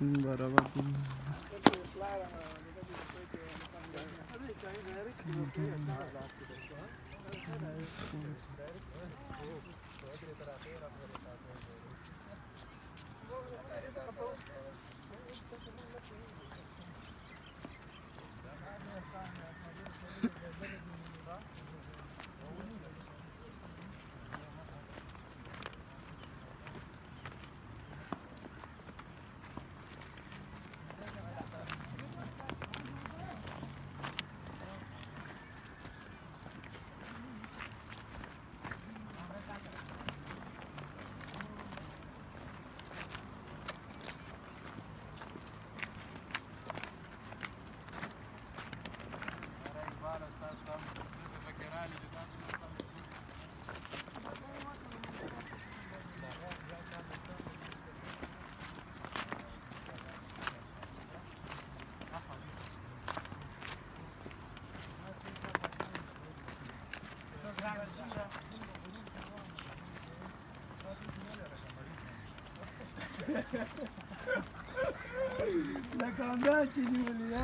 برابر دي.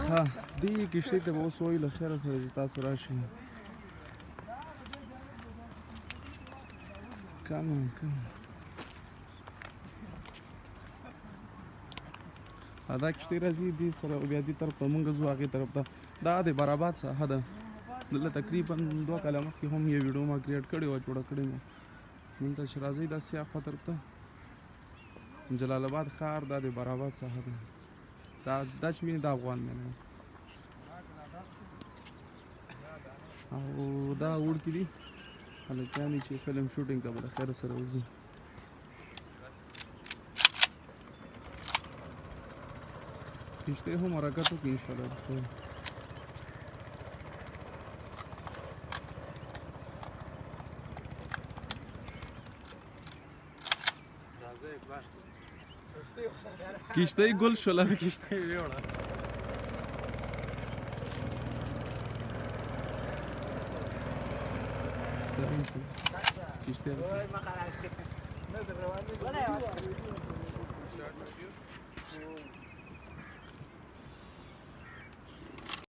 ها دې کښتۍ ته به اوس وایو له خیره سره چې تاسو راشئ. کم دا کښتۍ راځي دې سره بیا دې طرف ته مونږ ځو هغې طرف ته. دا د براباد ساحه ده. دلته تقریبا 2 کاله مخکې هم یو ویډیو ما کریټ کړې وه، جوړه کړې مې. دلته چې راځئ دا سیاه خوا طرف ته جلال آباد ښار دا د براباد ساحه ده. دا چې ویني دا افغان مېله او دا وړکي دي هلکیان دي چې فلم شوټینګ ته به له خیره سره وځي. کښتۍ هم حرکت وکړي انشاءالله بخیر. کښتۍ ګل شوله، کښتۍ ویوړه. کښتۍ